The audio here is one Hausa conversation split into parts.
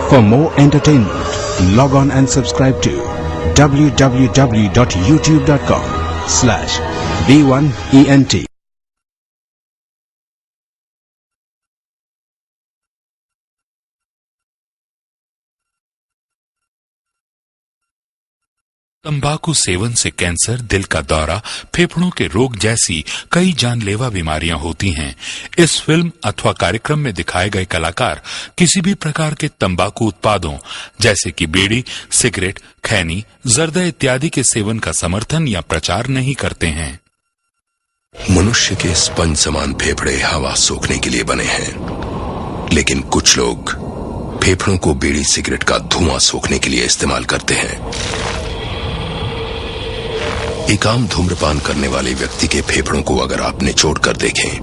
For more entertainment, log on and subscribe to www.youtube.com/B1ENT. तंबाकू सेवन से कैंसर, दिल का दौरा, फेफड़ों के रोग जैसी कई जानलेवा बीमारियां होती हैं। इस फिल्म अथवा कार्यक्रम में दिखाए गए कलाकार किसी भी प्रकार के तंबाकू उत्पादों जैसे कि बीड़ी, सिगरेट, खैनी, जर्दा इत्यादि के सेवन का समर्थन या प्रचार नहीं करते हैं। मनुष्य के स्पंज समान फेफड़े हवा सोखने के लिए बने हैं, लेकिन कुछ लोग फेफड़ों को बीड़ी सिगरेट का धुआं सोखने के लिए इस्तेमाल करते हैं। एक आम धूम्रपान करने वाले व्यक्ति के फेफड़ों को अगर आप निचोड़ कर देखें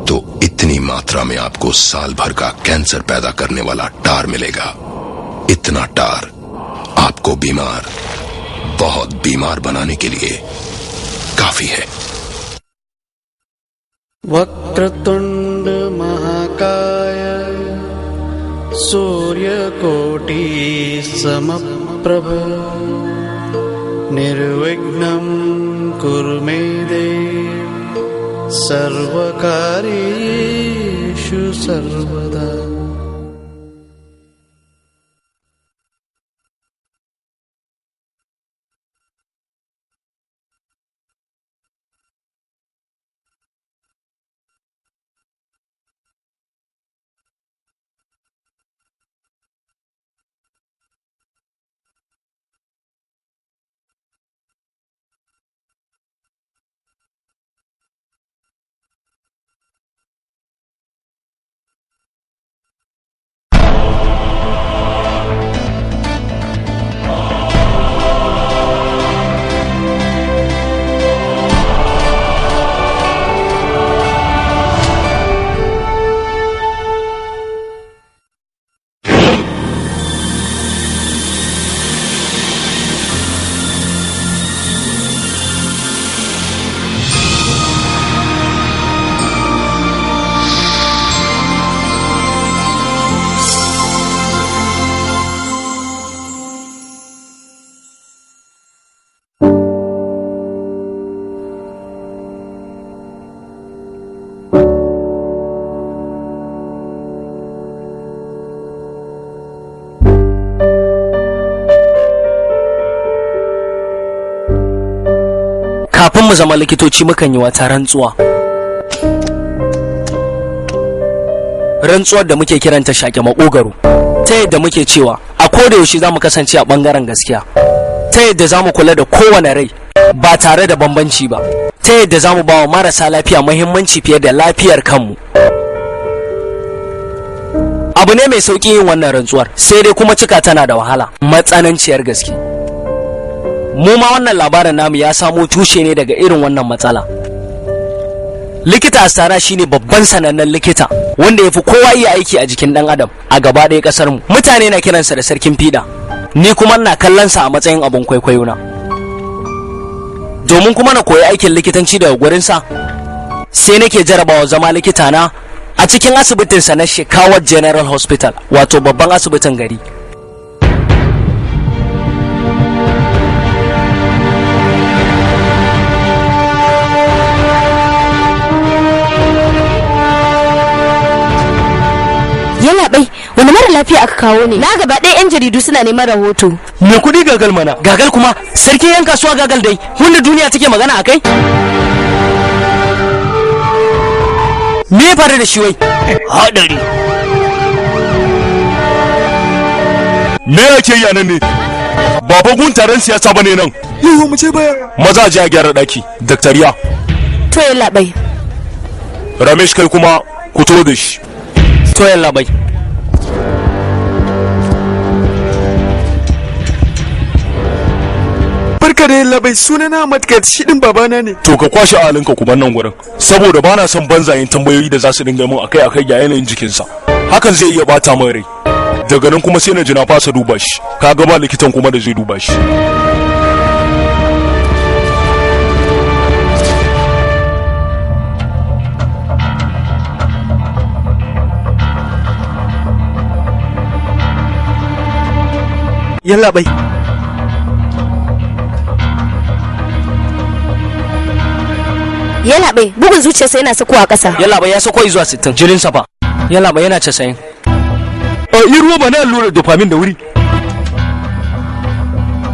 तो इतनी मात्रा में आपको साल भर का कैंसर पैदा करने वाला टार मिलेगा। इतना टार आपको बीमार, बहुत बीमार बनाने के लिए काफी है। वक्रतुंड महाकाय सूर्यकोटि समप्रभ निर्विघ्नं कुरु मे देव सर्वकार्येषु सर्वदा। Kafin mu zama likitoci mukan yi wata rantsuwa. Rantsuwar da muke kiranta shaƙe maƙogaro. Ta yadda muke cewa a koda yaushe za mu kasance a ɓangaren gaskiya. Ta yadda za mu kula da kowane rai ba tare da bambanci ba. Ta yadda za mu ba wa marasa lafiya muhimmanci fiye da lafiyar kanmu. Abu ne mai sauƙi yin wannan rantsuwar, sai dai kuma cika tana da wahala, matsananciyar gaske. Mu ma wannan labarin namu ya samo tushe ne daga irin wannan matsala. Likita Fassarar shine babban sanannen likita wanda ya fi kowa iya aiki a jikin dan adam a gaba ɗaya ƙasar mu. Mutane na kiransa da sarkin fiɗa, ni kuma ina kallon sa a matsayin abun kwaikwayo na. Domin kuma na koyi aikin likitanci daga gurinsa, sai nake jarabawa zama likita na a cikin asibitinsa na Shekawar General Hospital, wato babban asibitin gari. Yana bai, wani mara lafiya aka kawo ne? Na gaba ɗaya 'yan jaridu suna neman rahoto. Me kuɗi gagal mana? Gagal kuma? Sarki yan kasuwa gagal dai, wanda duniya take magana a kai? Me ya faru da shi wai? Haɗari. Me yake yi nan ne? Baba gun taron siyasa bane nan. Yau mu ce baya. Maza a je a gyara ɗaki. Daktariya. To yalla bai. Ramesh kai kuma ku to da shi. To yalla bai. Barka da yalla bai, sunana Matkat, shi din babana ne. To ka kwashe ahalinka kuma nan gurin, saboda bana son banzayen tambayoyi da za su dinga min akai-akai ga yanayin jikinsa. Hakan zai iya bata min rai. Daga nan kuma sai na ji na fasa duba shi. Ka ga ba likitan kuma da zai duba shi. yalla bai. Yalla bai, bugun zuciyarsa yana sakowa ƙasa. Yalla bai ya sako zuwa 60. Jinin sa fa. Yalla bai yana 90. Yi ruwa ba na allura dopamine da wuri.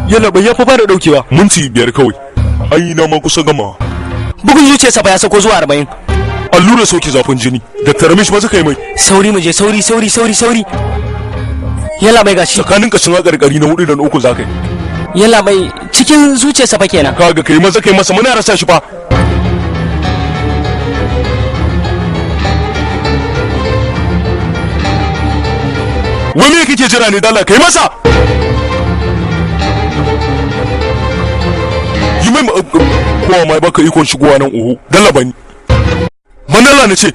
Yalla bai ya fa fara daukewa. Minti 5 kawai. Ai na ma kusa gama. Bugun zuciyarsa fa ya sako zuwa 40. Allura soke zafin jini. Dr. Ramish maza kai mai. Sauri mu je, sauri. Yalla bai gashi. Tsakanin kashin hakarkari na 4 da na 3 zakai. Yalla bai cikin zuciyarsa fa kenan. Kaga kai maza kai masa muna rasa shi fa. Wani yake ke jira ne dala kai masa. Yi mai kowa mai baka ikon shigowa nan oho dala bani. Manala na ce.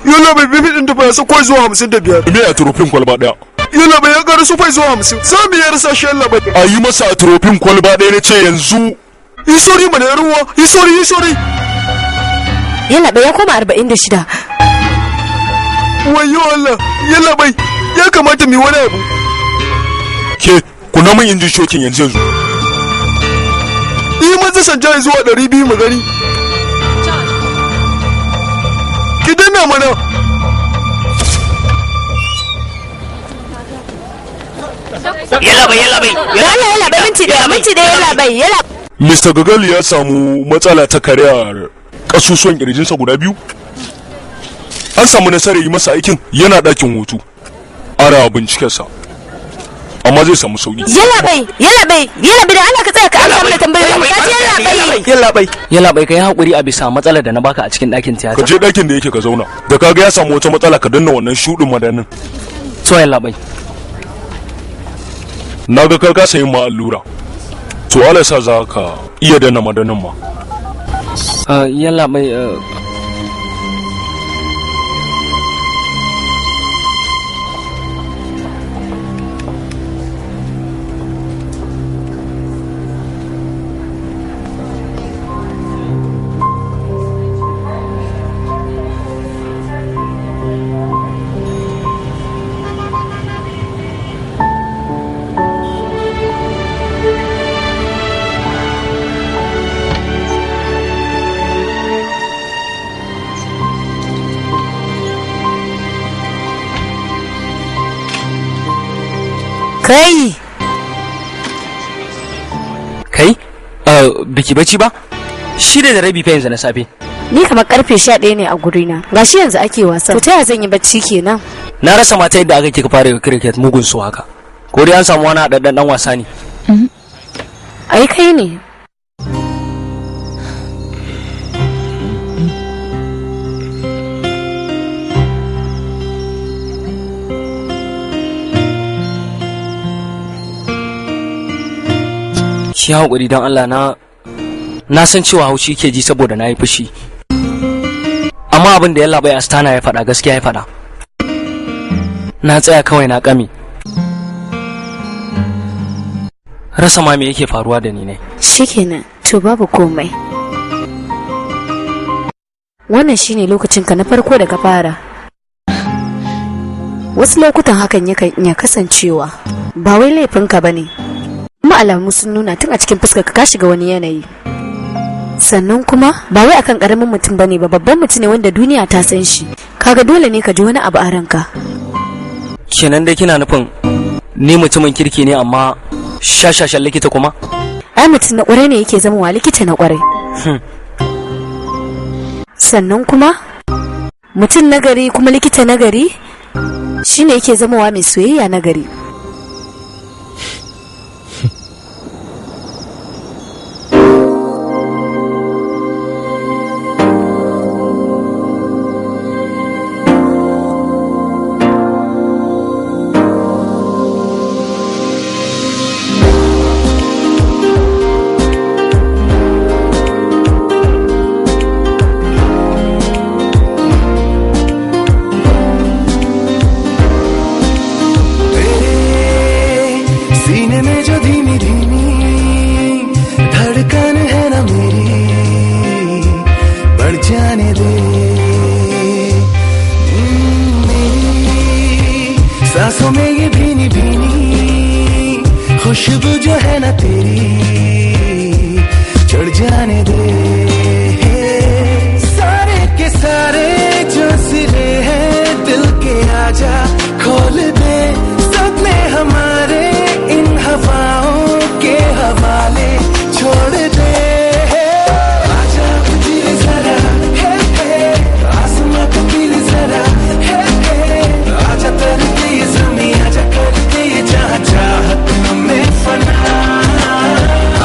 Yalla bai bibi din da ba sa koi zuwa 55. Me a turofin kwalba daya. Yalla bai ya gara su fai zuwa 50. Za mu yi rasa shi yalla bai. A yi masa a turofin kwalba daya na ce yanzu. Yi sori mana ruwa, yi sori. Yalla bai ya koma 46. Wayo Allah, yalla bai ya kamata mu yi wani abu. Ke kuna mun injin shokin yanzu. Yi maza sanja zuwa 200 mu gani. Ki danna mana. Yalla bai minti da yalla bai. Mr. Gagali ya samu matsala ta kariyar kasusuwan kirjinsa guda biyu. An samu nasarar yi masa aikin yana ɗakin hutu. Ara bincikensa. Amma zai samu sauki. Yalla bai da Allah ka tsaya ka amsa mana tambayoyi. Ka ce Yalla bai kai hakuri a bisa matsalar da na baka a cikin ɗakin tiyata. Ka je ɗakin da yake ka zauna. Da kaga ya samu wata matsala ka danna wannan shuɗin madanin. So yalla bai. Na ga ka kasa yin ma allura. To Allah sa za ka iya danna madanin ma. Yalla bai Kai? Biki bacci ba? 6:30 fa yanzu na safe. Ni kamar karfe 11 ne a gurina. Gashi yanzu ake wasa. To ta yaya zan yi bacci kenan? Na rasa mata yadda aka kika fara cricket mugun su haka. Ko dai an samu wani haɗaɗɗen ɗan wasa ne? Ai kai ne. Ki haƙuri don Allah na san cewa haushi ke ji saboda na yi fushi. Amma abin da ya labai Astana ya faɗa gaskiya ya faɗa. Na tsaya kawai na ƙame. Rasa ma me yake faruwa da ni ne. Shikenan, to babu komai. Wannan shine lokacin ka na farko da ka fara. Wasu lokutan hakan yakan iya kasancewa ba wai laifinka bane. Kuma alamu sun nuna tun a cikin fuskar ka shiga wani yanayi. Sannan kuma ba wai akan karamin mutum bane ba, babban mutum ne wanda duniya ta san shi. Kaga dole ne ka ji wani abu a ranka. Kenan dai kina nufin ni mutumin kirki ne amma shashashan likita kuma? Ai mutum na kwarai ne yake zama wa likita na kwarai. Sannan kuma mutum nagari kuma likita nagari shine yake zama wa mai soyayya nagari. खुशबू जो है ना तेरी चढ़ जाने दे सारे के सारे जो सिरे हैं दिल के आजा खोल दे सपने हमारे इन हवाओं के हवाले छोड़ दे आजा पीले जरा आसमां को पीले जरा आजा तरते ये ज़मीं आजा करते ये जहाँ चाहत में फना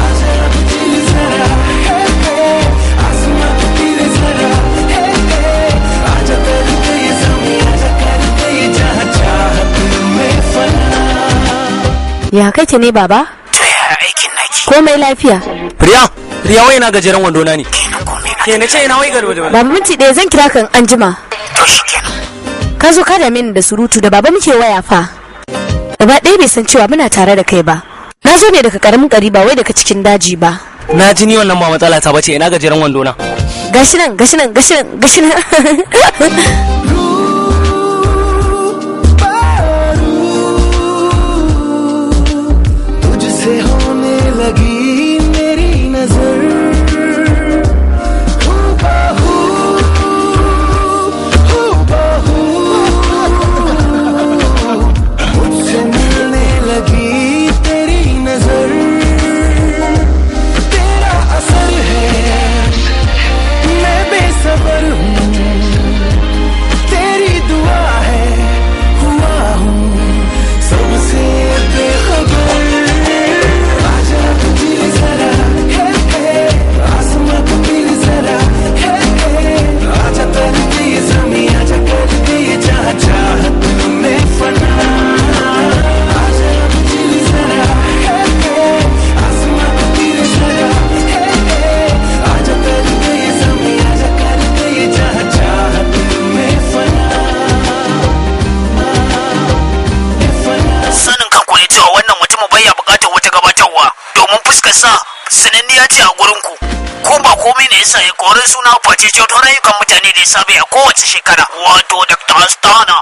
आजा पीले जरा आसमां को पीले जरा आजा तरते ये ज़मीं आजा करते ये जहाँ चाहत में फना Ya kake ne baba? aikin naki Komai lafiya. Riya wai na gajeren wando na ne ke na ce ina wai garba da Baba minti ɗaya zan kira kan anjima. to shikenan Ka zo ka dame ni da surutu da baba muke waya fa. Gaba ɗaya bai san cewa muna tare da kai ba. Na zo ne daga karamin gari ba wai daga cikin daji ba. na ji ni wannan ba matsala ta bace ina gajeren wando na Gashi nan, gashi nan, gashi nan, gashi nan. तुझसे होने लगी मेरी नजर हूबहू हूबहू मुझसे मिलने लगी तेरी नजर तेरा असर है मैं बेसब्र हूँ तेरी दुआ है हुआ हूँ सबसे बेखबर आजा पीले जरा आसमां को पीले जरा आजा तरते ये ज़मीं आजा करते ये जहाँ चाहत में फना आजा पीले जरा आसमां को पीले जरा आजा तरते ये ज़मीं आजा करते ये जहाँ चाहत में फना sanin kanku ne cewa wannan mutumin bai ya bukatar wata gabatarwa domin fuskar sa sananniya ce a gurin ku ko ba komai ne yasa ya korin suna face ceto rayukan mutane da ya sabe a kowace shekara wato Dr. Astana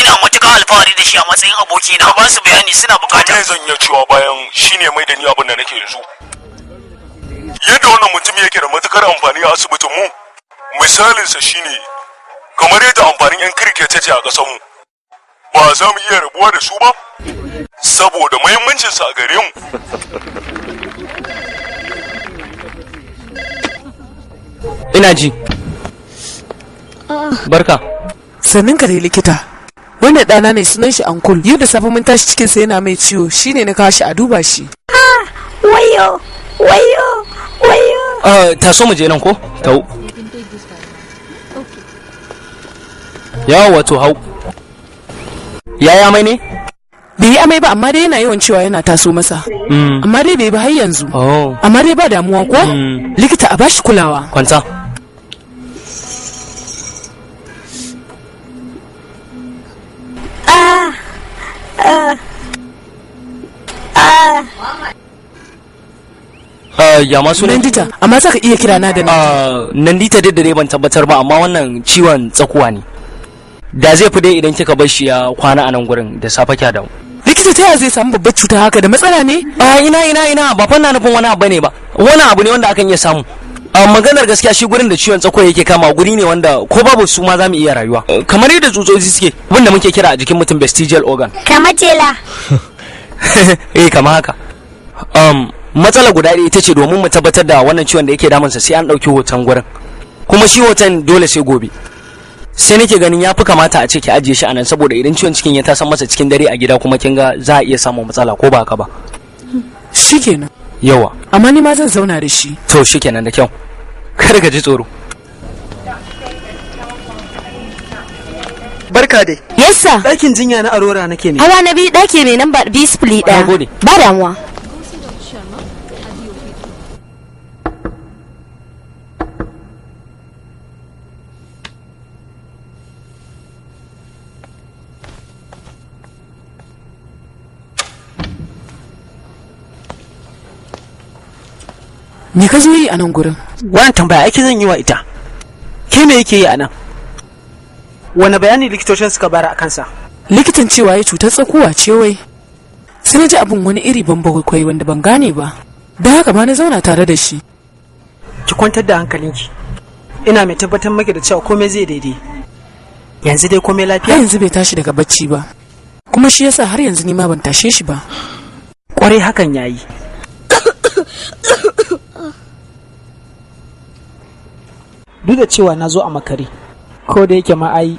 ina matuƙar alfahari da shi a matsayin aboki na ba su bayani suna bukatar me zan iya cewa bayan shine mai da ni abin da nake yanzu yadda wannan mutum yake da matukar amfani a asibitin mu misalinsa shine kamar yadda amfanin yan kirkete ce a ƙasar mu ba za mu iya rabuwa da su ba saboda muhimmancinsa a gare mu ina ji barka sannin ka dai likita wannan ɗana ne sunan shi ankul yau da safe mun tashi cikin sa yana mai ciwo shine na kawo shi a duba shi Wayo, wayo, wayo. taso mu je nan ko tau yawa wato hau yaya mai ne bai yi amai ba amma dai yana yawan cewa yana taso masa amma dai bai ba har yanzu oh amma dai ba damuwa ko likita a bashi kulawa kwanta ya masu ne Nandita amma za ka iya kira na da Nandita duk da dai ban tabbatar ba amma wannan ciwon tsakuwa ne da zai fi dai idan kika bar shi ya kwana a nan gurin da safe kya dawo likita ta yaya zai samu babbar cuta haka da matsala ne ina ba fanna nufin wani abu ne ba wani abu ne wanda akan iya samu maganar gaskiya shi gurin da ciwon tsakuwa yake kama guri ne wanda ko babu su ma za mu iya rayuwa kamar yadda tsutsotsi suke wanda muke kira a jikin mutum vestigial organ Kamar jela. kama haka matsala guda ɗaya ita ce domin mu tabbatar da wannan ciwon da yake damunsa sai an ɗauki hoton gurin kuma shi hoton dole sai gobe sai nake ganin ya fi kamata a ce ki ajiye shi a nan saboda idan ciwon cikin ya tasan masa cikin dare a gida kuma kin ga za a iya samun matsala ko ba haka ba shikenan yawa amma ni ma zan zauna da shi to shikenan da kyau kar ka ji tsoro barka dai Yassa. ɗakin jinya na Aurora nake ne Hawa na biyu ɗaki mai namba B1. Nagode. Ba damuwa. me ka zo yi a nan gurin wannan tambaya ake zan yi wa ita ke me yake yi a nan wani bayani likitocin suka bara a kansa likitan cewa ya cutar tsakuwa ce wai sai na ji abin wani iri ban bakwai wanda ban gane ba, da haka ma na zauna tare da shi. Ki kwantar da hankalinki, ina mai tabbatar maki da cewa komai zai daidai. Yanzu dai komai lafiya? Yanzu bai tashi daga bacci ba, kuma shi yasa har yanzu ni ma ban tashe shi ba. Kwarai hakan yayi. Duk da cewa na zo a makare, ko da yake ma ai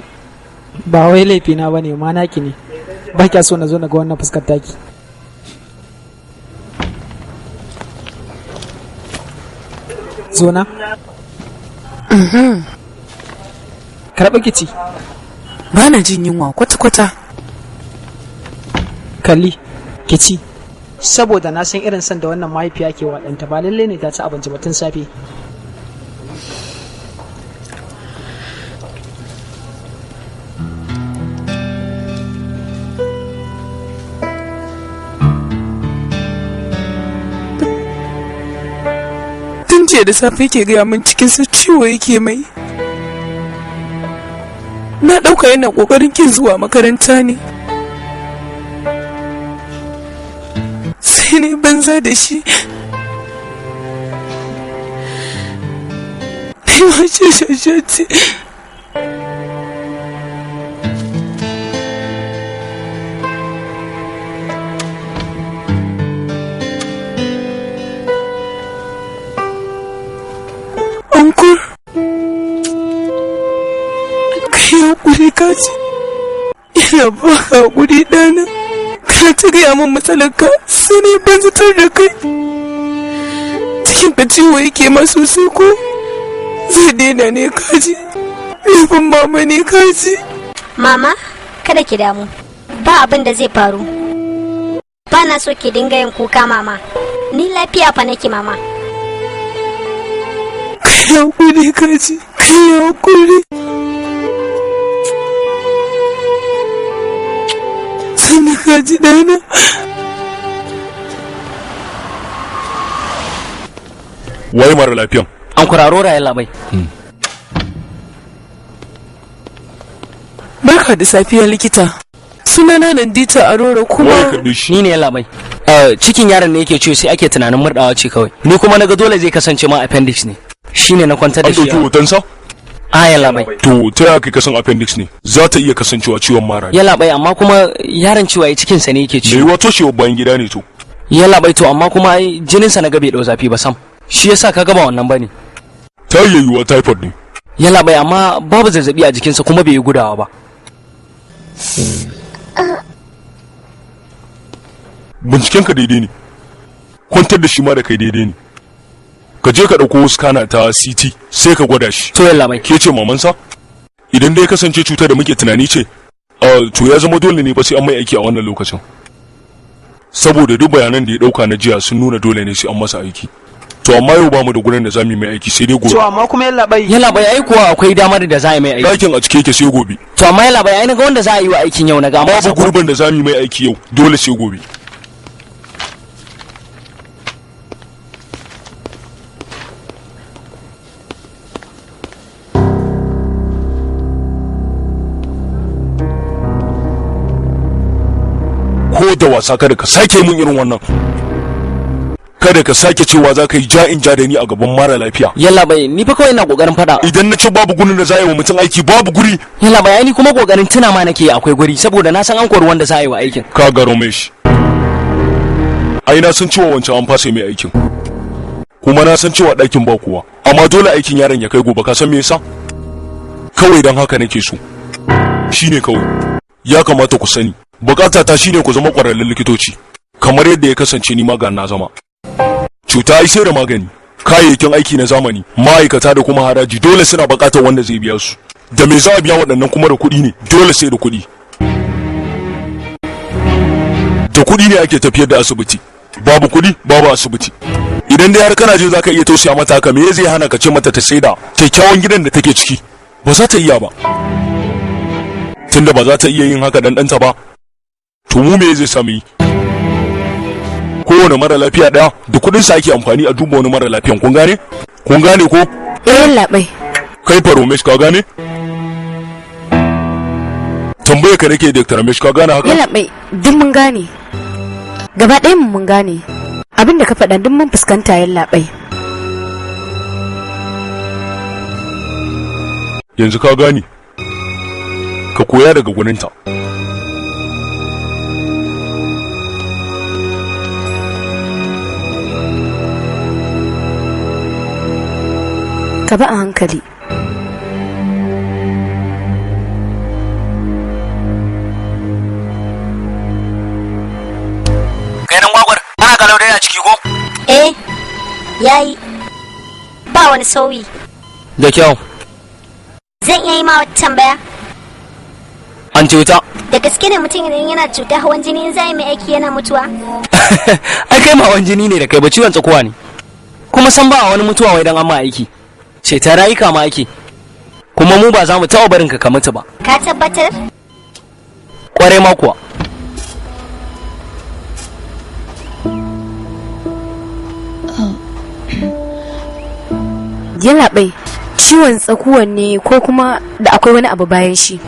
ba wai laifina ba ne, ma naki ne. Ba kya so na zo na ga wannan fuskar taki. Zo na? Karɓi kici. Ba na jin yunwa kwata-kwata. Kalli, kici. Saboda na san irin san da wannan mahaifiya ke waɗanta, ba lallai ne ta ci abinci ba tun safe. Tun jiya da safe yake gaya min cikinsa ciwo yake mai. Na ɗauka yana ƙoƙarin kin zuwa makaranta ne. Sai ne banza da shi. Ni ma ce shashati. Uncle, kai hakuri kaji. Ina ba ka hakuri ɗana. Ka ta gaya min matsalarka, sai ne ban zatar da kai. Cikin ka ciwo yake ma sosai ko? Zai daina ne kaji. Laifin mama ne kaji. Mama, kada ki damu. Ba abin da zai faru. Ba na so ki dinga yin kuka mama. Ni lafiya fa nake mama. Kai hakuri kaji, kai hakuri. Sani kaji ɗana. Wai mara lafiyan? An kuraro raye labai. Barka da safiya likita. Sunana Nandita Arora kuma. Ni ne labai. Cikin yaron ne yake ciwo sai ake tunanin murdawa ce kawai. Ni kuma naga dole zai kasance ma appendix ne. Shine na kwantar da shi. An ɗauki hotonsa? Ya labai. To ta yaya kai kasan appendix ne? Za ta iya kasancewa ciwon mara ne. Ya labai amma kuma yaron ciwo ai cikin sa ne yake ciwo. Me wato ciwo bayan gida ne to? Ya labai to amma kuma ai jinin sa na ga bai dau zafi ba sam. Shi yasa ka ga ba wannan bane. Ta yiwuwa typhoid ne. Ya labai amma babu zazzabi a jikinsa kuma bai yi gudawa ba. Bincikenka daidai ne. Kwantar da shi ma da kai daidai ne. Ka je ka ɗauko scanner ta CT sai ka gwada shi. To yalla bai. Ke ce mamansa? Idan dai kasance cutar da muke tunani ce, to ya zama dole ne ba sai an mai aiki a wannan lokacin. Saboda duk bayanan da ya ɗauka na jiya sun nuna dole ne sai an masa aiki. To amma yau bamu da gurin da zamu yi mai aiki sai dai gobe. To amma kuma yalla bai. Yalla bai ai kuwa akwai damar da za a yi mai aiki. Dakin a cike yake sai gobe. To amma yalla bai ai naga wanda za a yi wa aikin yau naga amma babu gurbin da zamu yi mai aiki yau dole sai gobe. Ko da wasa kada ka sake min irin wannan. Kada ka sake cewa za ka yi ja'in ja da ni a gaban mara lafiya. Yalla bai ni fa kawai ina kokarin fada. Idan na ce babu gurin da za a yi wa mutum aiki babu guri. Yalla bai ni kuma kokarin tuna ma nake akwai guri saboda na san an kori wanda za a yi wa aikin. Ka ga Romesh. Ai na san cewa wancan an fasa mai aikin. Kuma na san cewa ɗakin ba kowa. Amma dole aikin yaron ya kai gobe ka san me yasa? Kawai dan haka nake so. Shine kawai. Ya kamata ku sani. Bukata ta shine ku zama ƙwararrun likitoci. Kamar yadda ya kasance ni ma ga na zama. Cuta ai sai da magani, kayayyakin aiki na zamani, ma'aikata da kuma haraji dole suna buƙatar wanda zai biya su. Da me za a biya waɗannan kuma da kuɗi ne, dole sai da kuɗi. Da kuɗi ne ake tafiyar da asibiti. Babu kuɗi, babu asibiti. Idan dai har kana jin zaka iya tausaya mata haka, me zai hana ka ce mata ta saida kyakkyawan gidan da take ciki? Ba za ta iya ba. Tunda ba za ta iya yin haka dan ɗanta ba, to mu me zai sami? Kowane mara lafiya ɗaya da kuɗin sa ake amfani a duba wani mara lafiyan, kun gane? Kun gane ko? Labai. Kai fa Romesh ka gane? Tambaye ka nake Dr. Ramesh ka gane haka? Labai, duk mun gane. Gaba ɗayan mu mun gane abin da ka faɗa duk mun fuskanta yallaɓai. Yanzu ka gane, ka koya daga gwaninta. Ka ba a hankali. Kai nan gwagwar, ana kalau dai a ciki ko? Yayi. Ba wani sauyi. Da kyau. Zan iya yi ma wata tambaya? An cuta. Da gaske ne mutum idan yana cuta hawan jini in za mai aiki yana mutuwa? Ai kai ma hawan jini ne da kai ba ciwon tsakuwa ne. Kuma san ba wani mutuwa wai dan an ma aiki. Ce ta rayuka ma aiki. Kuma mu ba za mu taɓa barin ka mutu ba. Ka tabbatar? Kwarai ma kuwa. Yallaɓai, ciwon tsakuwan ne ko kuma da akwai wani abu bayan shi?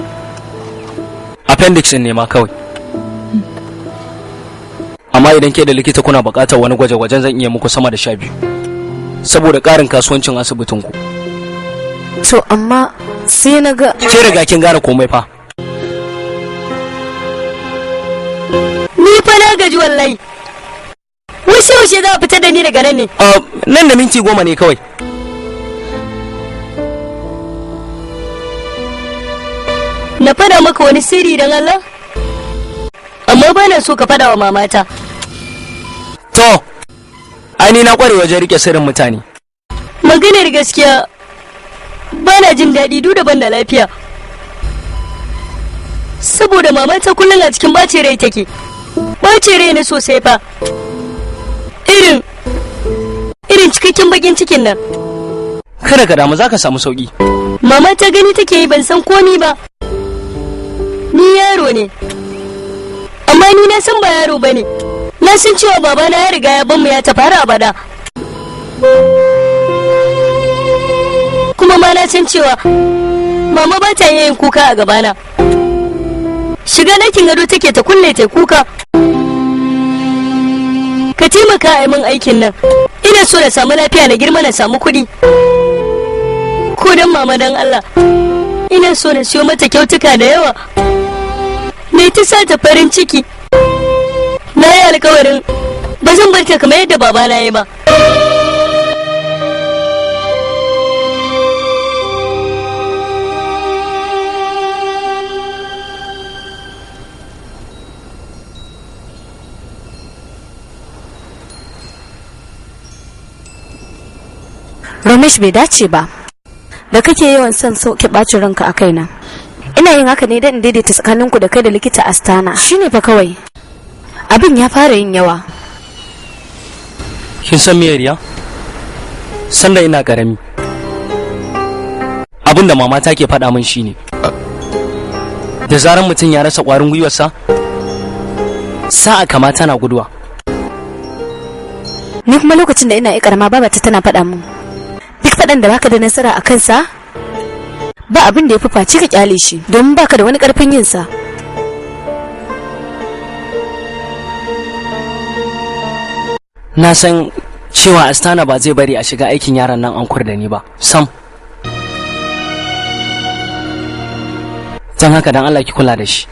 Appendix ne ma kawai. Amma idan ke da likita kuna buƙatar wani gwaje-gwajen zan iya muku sama da 12 saboda ƙarin kasuwancin asibitinku. To amma sai na ga ke riga kin gane komai fa. Ni fa na gaji wallahi. Washe za a fita da ni daga nan ne? Nan da minti 10 ne kawai. Na fada maka wani sirri don Allah? Amma ba na so ka fada wa mamata. To, ai na kware wajen rike sirrin mutane. Maganar gaskiya ba na jin daɗi duk da ban da lafiya. Saboda mamata kullum a cikin ɓace rai take. Ɓace rai ne sosai fa. Irin cikakken bakin cikin nan. Kada ka damu za ka samu sauki. Mama ta gani take yi ban san komi ba. Ni yaro ne. Amma ni na san ba yaro bane. Na san cewa babana ya riga ya ban mu ya tafi har abada. Kuma ma na san cewa mama ba ta yin kuka a gabana. Shiga ɗakin gado take ta kulle ta kuka. Ka taimaka a yi min aikin nan. Ina so na samu lafiya na girma na samu kuɗi. Ko dan mama dan Allah. Ina so na siyo mata kyautuka da yawa. Me ta sa ta farin ciki. Na yi alkawarin ba zan bar ta kamar yadda baba na yi ba. Ramesh bai dace ba da kake yawan son sauke bacin ranka a kaina. Ina yin haka ne don in daidaita tsakaninku da kai da likita Astana. Shine fa kawai. Abin ya fara yin yawa. Kin san me Riya? Sanda ina karami. Abin da mama ta ke faɗa min shine. Da zaran mutum ya rasa ƙwarin gwiwarsa, sa'a kama tana guduwa. Ni kuma lokacin da ina yi karama babata tana faɗa min. Duk faɗan da baka da nasara a kansa, ba abin da ya fi face ka kyale shi domin baka da wani ƙarfin yin sa. Na san cewa Astana ba zai bari a shiga aikin yaran nan an da ni ba, sam. Don haka dan Allah ki kula da shi.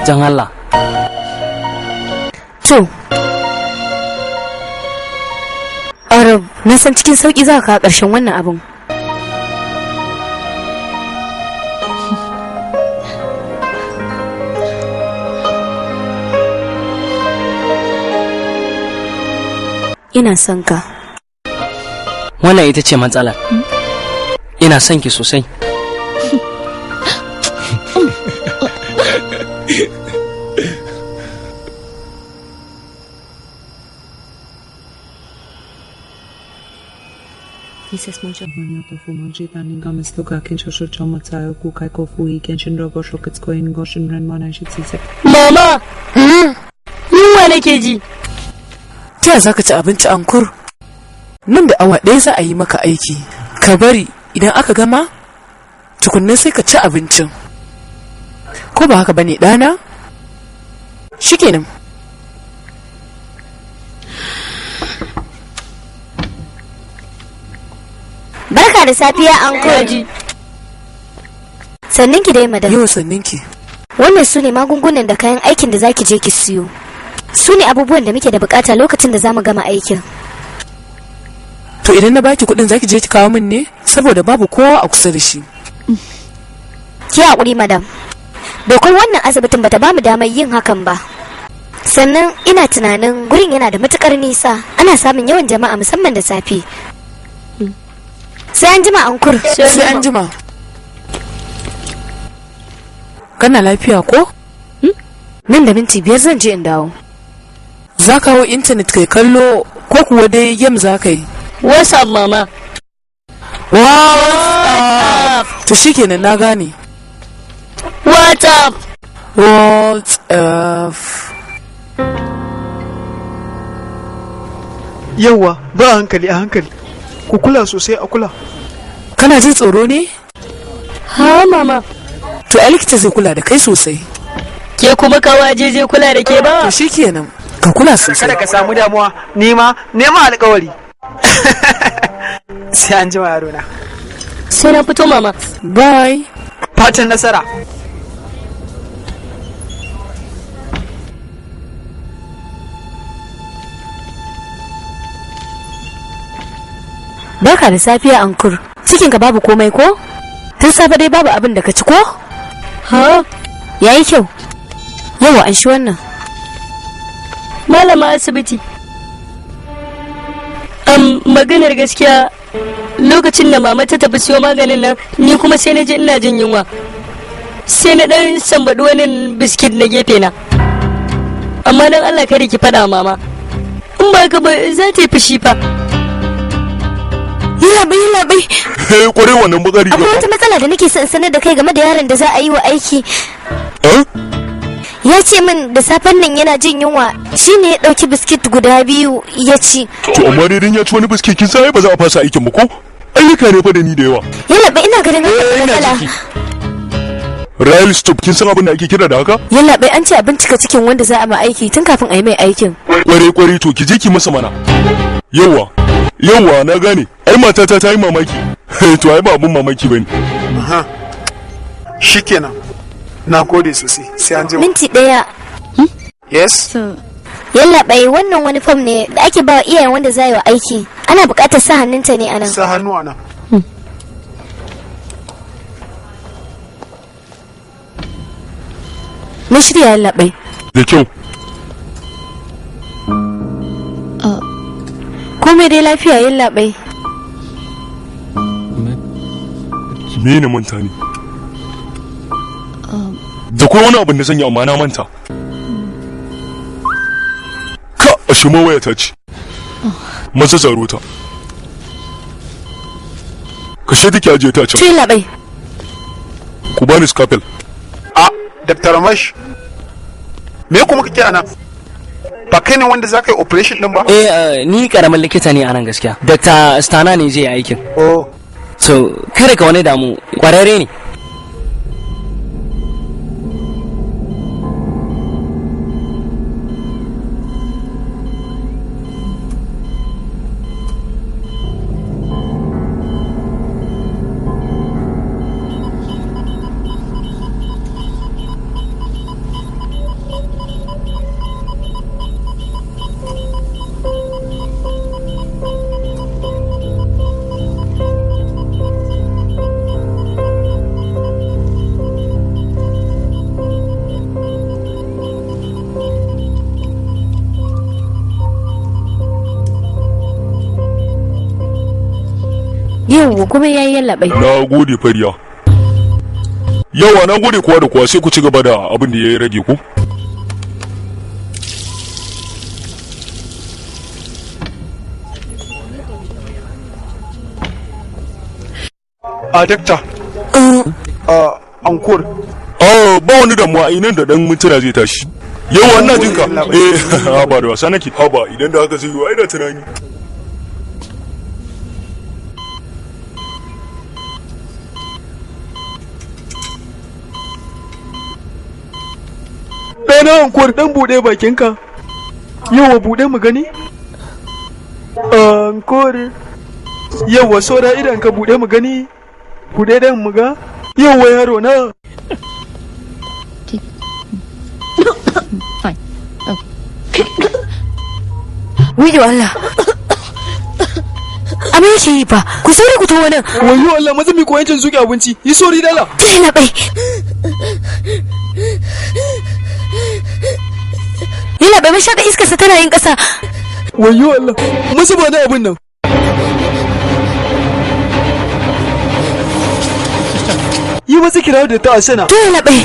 Don Allah. To, Arab, na san cikin sauƙi za ka ƙarshen wannan abin. Ina son ka. Wannan ita ce matsalar. Ina son ki sosai. Իսկ մոջաբանյա ֆոմաջի տանին գամստո գակեն շոշոչամացայո կուկայ կոֆուի կենչին ռոբոշոկցկոին գոշին րանմանայշիցիցե Mama! Yunwa nake ji. Ta za ka ci abinci Ankur? Nan da awa ɗaya za a yi maka aiki. Ka bari idan aka gama, tukunna sai ka ci abincin. Ko ba haka bane ɗana? Shikenan, Barka da safiya Uncle. Sannin ki dai madam. Yau sannin ki. Wannan su ne magungunan da kayan aikin da zaki je ki siyo. Su ne abubuwan da muke da bukata lokacin da zamu gama aikin. To idan na baki kuɗin zaki je ki kawo min ne? Saboda babu kowa a kusa da shi. Ki haƙuri madam. Dokar wannan asibitin bata bamu damar yin hakan ba. Sannan ina tunanin gurin yana da matukar nisa. Ana samun yawan jama'a musamman da safe. Sai an jima Ankur. Sai an jima. Kana lafiya ko? Nan da minti 5 zan je in dawo. Za ka hau intanet kai kallo ko kuwa dai game za ka yi? WhatsApp mama. WhatsApp. To shikenan na gane. WhatsApp. WhatsApp. Yawwa, ba hankali a hankali. Ku kula sosai a kula. Kana jin tsoro ne? Ha mama. To a likita zai kula da kai sosai. Ke kuma kawaje zai kula da ke ba? To shikenan. Ka kula sosai. Kada ka samu damuwa, nema alƙawari. Sai an jima yaro na. Sai na fito mama. Bye. Fatan nasara. Barka da safiya Ankur. Cikinka babu komai ko? Tun safe dai babu abin da ka ci ko? Ha? Yayi kyau. Yawa an shi wannan. Malama asibiti. Maganar gaskiya lokacin da mama ta tafi siyo maganin nan ni kuma sai na je ina jin yunwa. Sai na dan sambaɗi wani biskit na gefe na. Amma dan Allah kada ki faɗa mama. In ba ka ba za ta yi fushi fa. Labai. Kware wannan bakari. Akwai wata matsala da nake son sanar da kai game da yaron da za a yi wa aiki. Ya ce min da safen nan yana jin yunwa, shine ya dauki biskit guda 2 ya ci. To amma dai dan ya ci wani biskit kin sai ba za a fasa aikin mu ko? Ayyuka ne fa da ni da yawa. Labai ina ganin matsala. Rail stop kin san abin da ake kira da haka? Labai an ce a bincika cikin wanda za a ma aiki tun kafin a yi mai aikin. Kware to ki je ki masa mana. Yawa na gane. Ai matata ta yi mamaki. To ai ba abun mamaki bane. Aha. Shikenan. Na gode sosai. Sai an jima. Minti 1. Yes. Labai wannan wani fam ne da ake ba wa iyayen wanda za yi wa aiki. Ana buƙatar sa hannunta ne anan. Sa hannu anan. Mun shirya Labai. Da kyau. Komai dai lafiya Labai. Me ne manta ne? Da kuma wani abin da zan yi amma na manta. Ka a shi waya ta ce. Maza zaro ta. Kashe take ajiye ta can. Tuyi Labai. Ku bani scalpel. Dr. Ramash. Me kuma kake ana? Ba kai ne wanda za ka yi operation din ba? Ni karamin likita ne anan gaskiya. Dr. Stana ne zai yi aikin. Oh. So, kada ka wani damu, kwararre ne. Yawwa kuma yayi Labai. Na gode fariya. Yawa na gode kowa da kowa sai ku ci gaba da abin da ya rage ku. Dakta. Ankur. Ba wani damuwa nan da dan mintuna zai tashi. Yawa ina jin ka. Ba da wasa nake. Haba idan da haka zai yi ai da tunani. Ɗana Ankur ɗan buɗe bakinka. Yawa buɗe mu gani. Ankur. Yawa saura idan ka bude mu gani. Bude dan mu ga. Yawa yaro na. Fine. Wayo Allah. Ame yake yi fa. Ku sauri ku tawo nan. Wayo Allah maza mi koyancin zuke abinci. Yi sori dala. Tana bai. Yana bai mashaka iskarsa tana yin ƙasa. Wayo Allah. Masu ba da abin nan. Yi masa kira da ta asana. To yana bai.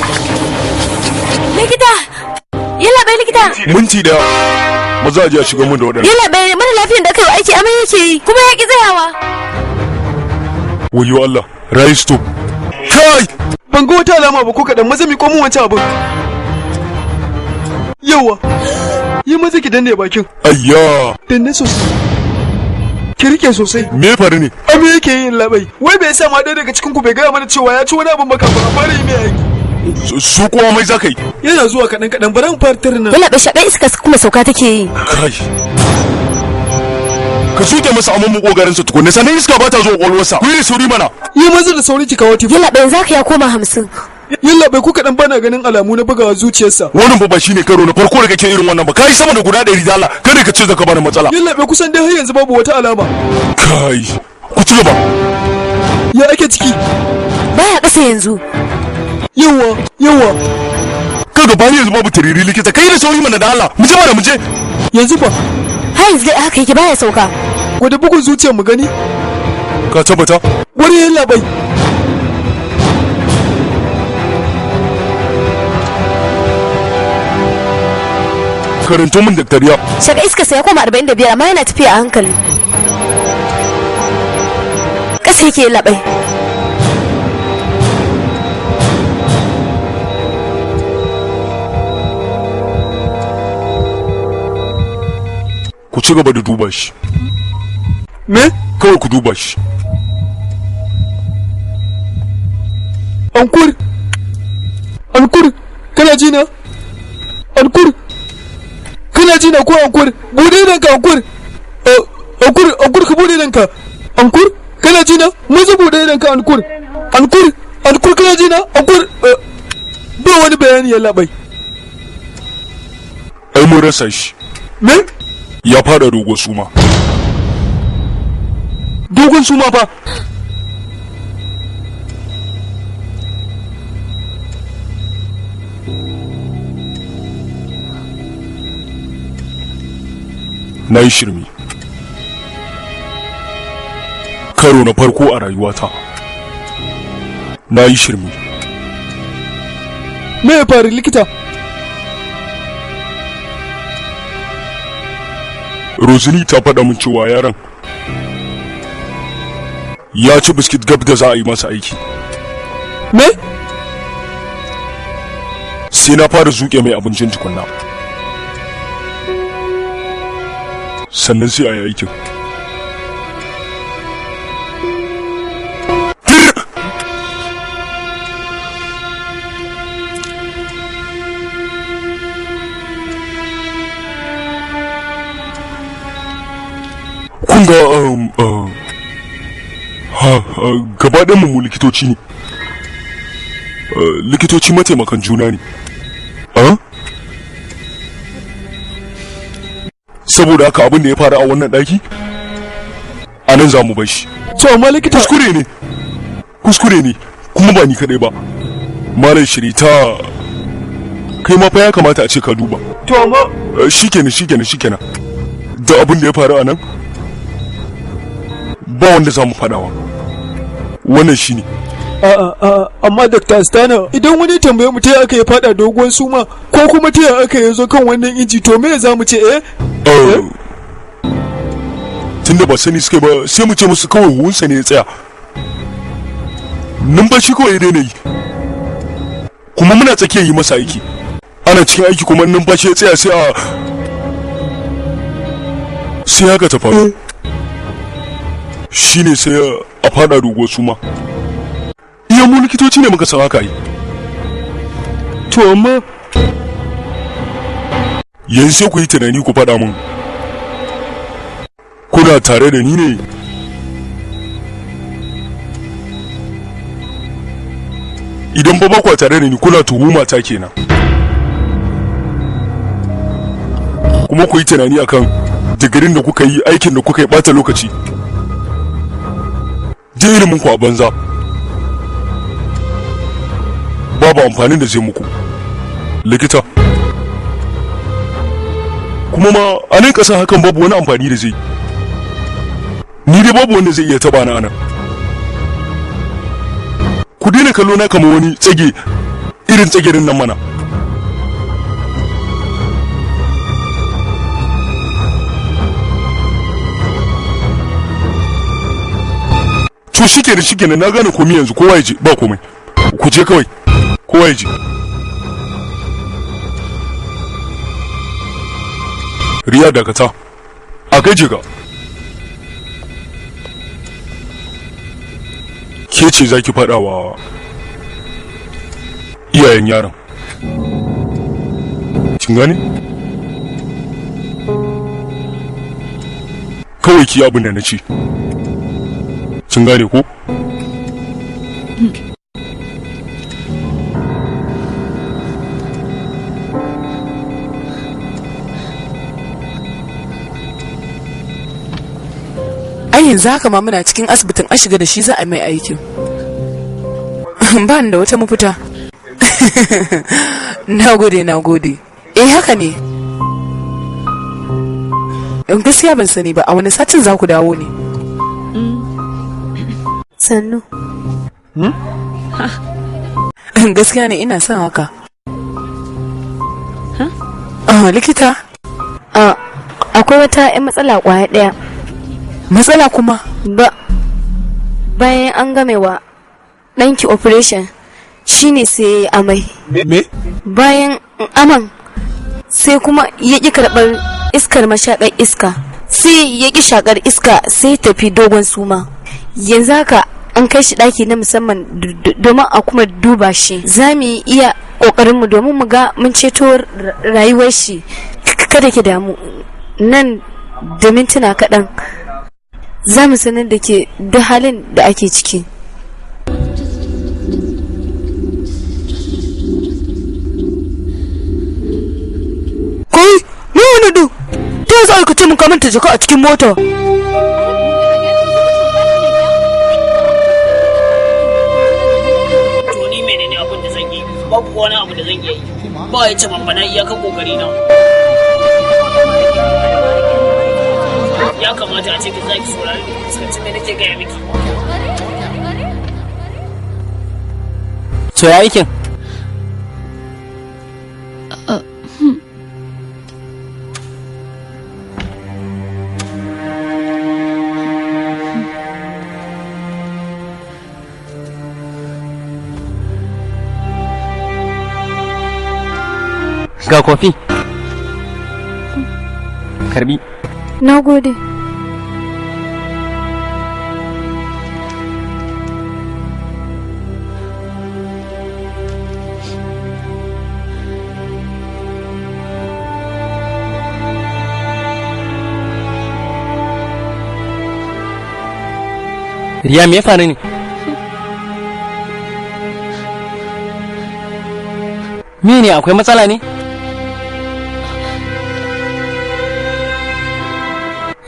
Likita. Yana bai likita. Minti da maza a ji a shiga mun da waɗanda. Yana bai mara lafiyan da aka yi aiki amai yake yi kuma ya ki tsayawa. Wayo Allah. Rai stop. Kai! Ban ga wata alama ba ko kaɗan maza mi komin wancan abin. Yawa. Yi maza ki danne bakin. Ayya. Danne sosai. Ki rike sosai. Me faru ne? Ame yake yin labai. Wai bai sa ma ɗaya daga cikin ku bai gaya mana cewa ya ci wani abin baka ba a fara yi mai aiki. Su kuma mai za ka yi. Yana zuwa kaɗan kaɗan bari mu fara tarna. Yana bai shaƙa iska kuma sauka take yi. Kai. Ka suke masa amon mu kogarin sa tukunne sannan iska ba ta zo kwalwarsa. Ku yi sauri mana. Yi maza da sauri ki kawo tifu. Yana bai zaka ya koma 50. Yalla bai ku kaɗan bana ganin alamu na bugawa zuciyarsa. Wannan ba shine karo na farko da kake irin wannan ba. Kai sama da guda 100 da Allah. Kada ka ce zaka bani matsala. Yalla bai kusan dai har yanzu babu wata alama. Kai. Ku ci gaba. Ya ake ciki? Baya ƙasa yanzu. Yawa. Kaga bani yanzu babu tiriri likita. Kai da sauri mana da Allah. Mu je mana mu je. Yanzu ba. Har yanzu dai haka yake baya sauka. Gwada bugun zuciyar mu gani. Ka tabbata? Wani yalla bai. Karanto min daktariya. Shaga iska sai ya koma 45 amma yana tafiya a hankali. Ƙasa yake labai. Ku ci gaba da duba shi. Me? Kawai ku duba shi. Ankur, kana ji na? Ankur, kana ji na ko Ankur? Bude nan ka Ankur. Ankur ka bude nan ka. Ankur, kana ji na? Maza bude nan ka Ankur. Ankur kana ji na? Ankur. Ba wani bayani ya labai. Ai mun rasa shi. Me? Ya fara dogon suma. Dogon suma fa. Na yi shirme. Karo na farko a rayuwata. Na yi shirme. Me ya faru likita? Rosini ta faɗa min cewa yaron ya ci biskit gab da za a yi masa aiki. Me? Sai na fara zuke mai abincin tukunna. Sannan sai a yi aikin. Kun ga gaba ɗan mu likitoci ne. Likitoci mataimakan juna ne. Saboda haka abin da ya faru a wannan ɗaki a nan za mu bar shi. To amma likita kuskure ne kuma ba ni kaɗai ba. Malam Shirita kai ma fa ya kamata a ce ka duba. To amma shikenan da abin da ya faru a nan ba wanda za mu faɗawa. Wannan shine. Amma Dr. Stana idan wani tambaye mu ta aka yi fada doguwar suma ko kuma ta aka yi zo kan wannan inji to me za mu ce tunda ba sani suka ba sai mu ce musu kawai wunsa ne ya tsaya. Numfashi kawai ya daina yi kuma muna tsakiyar yi masa aiki. Ana cikin aiki kuma numfashi ya tsaya sai haka ta faru. Shine sai a fada doguwar suma. Iya mu likitoci ne muka san haka yi. To amma yanzu sai ku yi tunani ku faɗa mun kuna tare da ni ne idan ba kwa tare da ni kuna tuhuma ta kenan. Kuma ku yi tunani akan digirin da kuka yi, aikin da kuka yi, bata lokaci. Je ilimin ku a banza. Babu amfanin da zai muku. Likita. Kuma ma a nan ƙasa hakan babu wani amfani da zai. Ni dai babu wanda zai iya taba na anan. Ku daina kallo na kamar wani tsage irin tsagerin nan mana. To shikenan na gane komai yanzu, kowa ya je, ba komai. Ku je kawai. Kowa ya je. Riya dakata. A kai je ka. Ke ce za ki faɗa wa iyayen yaron. Kin gane? Kawai ki abin da na ce. Kin gane ko? Ai yanzu haka ma muna cikin asibitin an shiga da shi za a mai aikin. Ba ni da wata mafita. Na gode. Haka ne. Gaskiya ban sani ba, a wani satin za ku dawo ne? Sannu. Gaskiya ne ina son haka. Likita? Akwai wata 'yan matsala kwaya ɗaya. Matsala kuma? Bayan an game wa ɗanki operation shine sai ya amai. Me? Bayan aman sai kuma ya ƙi karɓar iskar mashaƙar iska, sai ya ƙi shaƙar iska, sai tafi dogon suma. Yanzu haka an kai shi ɗaki na musamman domin a kuma duba shi. Za mu iya ƙoƙarinmu domin mu ga mun ceto rayuwar shi. Kada ki damu, nan da mintuna kaɗan za mu sanar da ke duk halin da ake ciki. Kai, me wani du? Ta za ka ce mun kamanta jaka a cikin mota? To ni menene abin da zan yi? Babu wani abu da zan yi. Ba ya ce bambana iyakan kokari na. Ya kamata a ce ki zaki saurari fuskanci me nake gaya miki. To ya aikin? Ga kofi. Karbi. Na gode. Riya me ya faru ne? Mene akwai matsala ne?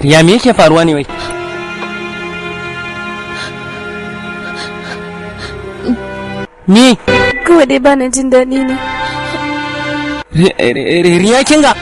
Riya me yake faruwa ne wai? Me? Kawai dai bana jin daɗi ne. Riya kinga?